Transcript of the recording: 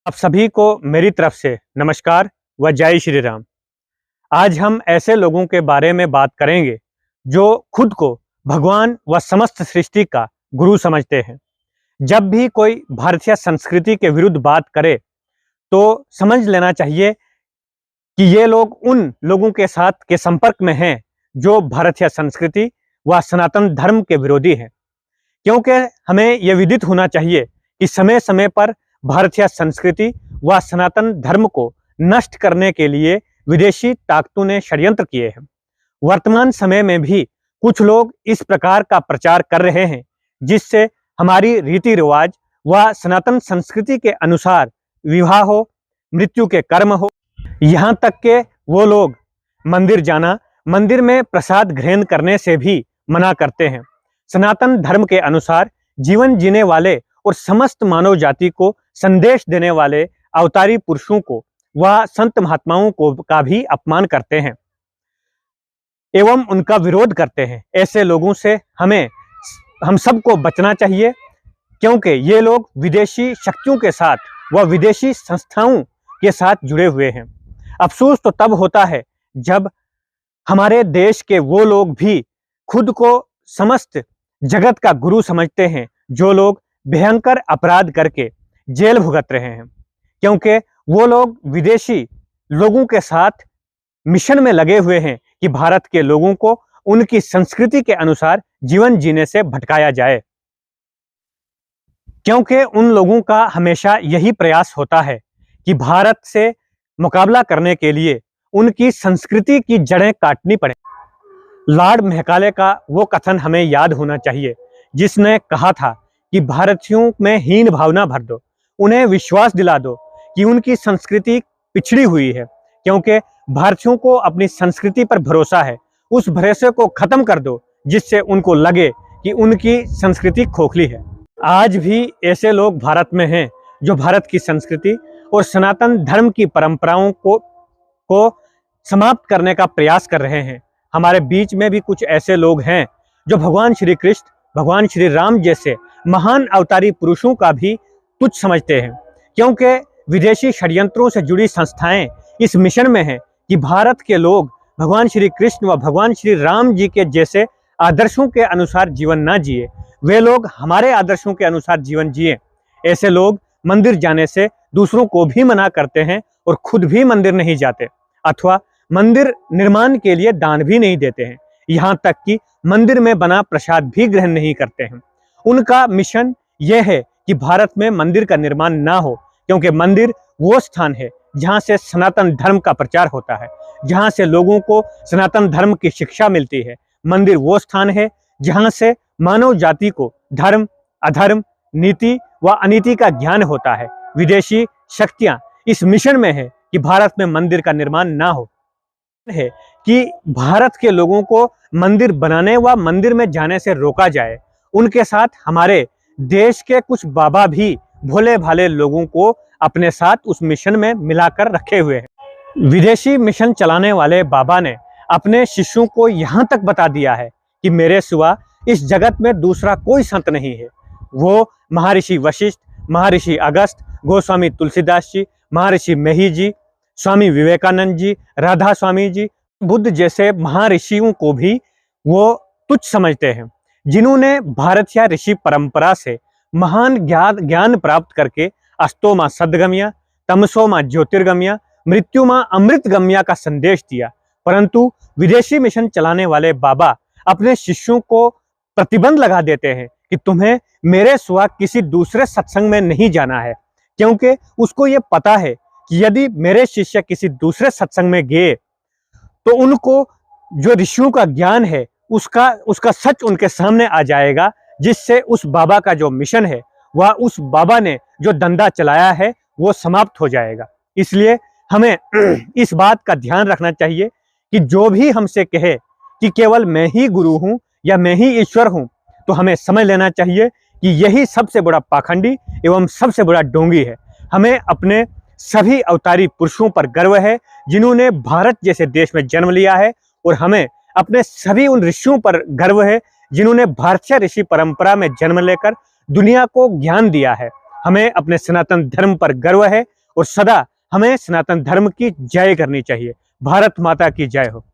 आप सभी को मेरी तरफ से नमस्कार व जय श्री राम। आज हम ऐसे लोगों के बारे में बात करेंगे जो खुद को भगवान व समस्त सृष्टि का गुरु समझते हैं। जब भी कोई भारतीय संस्कृति के विरुद्ध बात करे तो समझ लेना चाहिए कि ये लोग उन लोगों के साथ के संपर्क में हैं जो भारतीय संस्कृति व सनातन धर्म के विरोधी हैं। क्योंकि हमें यह विदित होना चाहिए कि समय समय पर भारतीय संस्कृति व सनातन धर्म को नष्ट करने के लिए विदेशी ताकतों ने षड्यंत्र किए हैं। वर्तमान समय में भी कुछ लोग इस प्रकार का प्रचार कर रहे हैं जिससे हमारी रीति रिवाज व सनातन संस्कृति के अनुसार विवाह हो, मृत्यु के कर्म हो, यहाँ तक के वो लोग मंदिर जाना, मंदिर में प्रसाद ग्रहण करने से भी मना करते हैं। सनातन धर्म के अनुसार जीवन जीने वाले और समस्त मानव जाति को संदेश देने वाले अवतारी पुरुषों को व संत महात्माओं को का भी अपमान करते हैं एवं उनका विरोध करते हैं। ऐसे लोगों से हम सबको बचना चाहिए, क्योंकि ये लोग विदेशी शक्तियों के साथ व विदेशी संस्थाओं के साथ जुड़े हुए हैं। अफसोस तो तब होता है जब हमारे देश के वो लोग भी खुद को समस्त जगत का गुरु समझते हैं, जो लोग भयंकर अपराध करके जेल भुगत रहे हैं, क्योंकि वो लोग विदेशी लोगों के साथ मिशन में लगे हुए हैं कि भारत के लोगों को उनकी संस्कृति के अनुसार जीवन जीने से भटकाया जाए। क्योंकि उन लोगों का हमेशा यही प्रयास होता है कि भारत से मुकाबला करने के लिए उनकी संस्कृति की जड़ें काटनी पड़े। लॉर्ड मैकाले का वो कथन हमें याद होना चाहिए जिसने कहा था कि भारतीयों में हीन भावना भर दो, उन्हें विश्वास दिला दो कि उनकी संस्कृति पिछड़ी हुई है, क्योंकि भारतीयों को अपनी संस्कृति पर भरोसा है। उस भरोसे को खत्म कर दो जिससे उनको लगे कि उनकी संस्कृति खोखली है। आज भी ऐसे लोग भारत में हैं जो भारत की संस्कृति और सनातन धर्म की परंपराओं को समाप्त करने का प्रयास कर रहे हैं। हमारे बीच में भी कुछ ऐसे लोग हैं जो भगवान श्री कृष्ण, भगवान श्री राम जैसे महान अवतारी पुरुषों का भी तुच्छ समझते हैं, क्योंकि विदेशी षड्यंत्रों से जुड़ी संस्थाएं इस मिशन में हैं कि भारत के लोग भगवान श्री कृष्ण व भगवान श्री राम जी के जैसे आदर्शों के अनुसार जीवन ना जिए, वे लोग हमारे आदर्शों के अनुसार जीवन जिए। ऐसे लोग मंदिर जाने से दूसरों को भी मना करते हैं और खुद भी मंदिर नहीं जाते, अथवा मंदिर निर्माण के लिए दान भी नहीं देते हैं, यहाँ तक कि मंदिर में बना प्रसाद भी ग्रहण नहीं करते हैं। उनका मिशन यह है कि भारत में मंदिर का निर्माण ना हो, क्योंकि मंदिर वो स्थान है जहाँ से सनातन धर्म का प्रचार होता है, जहाँ से लोगों को सनातन धर्म की शिक्षा मिलती है। मंदिर वो स्थान है जहाँ से मानव जाति को धर्म, अधर्म, नीति व अनीति का ज्ञान होता है। विदेशी शक्तियाँ इस मिशन में है कि भारत में मंदिर का निर्माण ना हो, है कि भारत के लोगों को मंदिर बनाने व मंदिर में जाने से रोका जाए। उनके साथ हमारे देश के कुछ बाबा भी भोले भाले लोगों को अपने साथ उस मिशन में मिलाकर रखे हुए हैं। विदेशी मिशन चलाने वाले बाबा ने अपने शिष्यों को यहाँ तक बता दिया है कि मेरे सिवा इस जगत में दूसरा कोई संत नहीं है। वो महर्षि वशिष्ठ, महर्षि अगस्त, गोस्वामी तुलसीदास जी, महर्षि मेही जी, स्वामी विवेकानंद जी, राधा स्वामी जी, बुद्ध जैसे महर्षियों को भी वो तुच्छ समझते हैं, जिन्होंने भारतीय ऋषि परंपरा से महान ज्ञान प्राप्त करके अस्तो मां सद्गम्या, तमसो मां ज्योतिर्गम्या, मृत्यु मां अमृतगम्या का संदेश दिया। परंतु विदेशी मिशन चलाने वाले बाबा अपने शिष्यों को प्रतिबंध लगा देते हैं कि तुम्हें मेरे सिवा किसी दूसरे सत्संग में नहीं जाना है, क्योंकि उसको ये पता है कि यदि मेरे शिष्य किसी दूसरे सत्संग में गए तो उनको जो ऋषियों का ज्ञान है उसका सच उनके सामने आ जाएगा, जिससे उस बाबा का जो मिशन है वह उस बाबा ने जो धंधा चलाया है वो समाप्त हो जाएगा। इसलिए हमें इस बात का ध्यान रखना चाहिए कि जो भी हमसे कहे कि केवल मैं ही गुरु हूँ या मैं ही ईश्वर हूँ, तो हमें समझ लेना चाहिए कि यही सबसे बड़ा पाखंडी एवं सबसे बड़ा ढोंगी है। हमें अपने सभी अवतारी पुरुषों पर गर्व है जिन्होंने भारत जैसे देश में जन्म लिया है, और हमें अपने सभी उन ऋषियों पर गर्व है जिन्होंने भारतीय ऋषि परंपरा में जन्म लेकर दुनिया को ज्ञान दिया है। हमें अपने सनातन धर्म पर गर्व है और सदा हमें सनातन धर्म की जय करनी चाहिए। भारत माता की जय हो।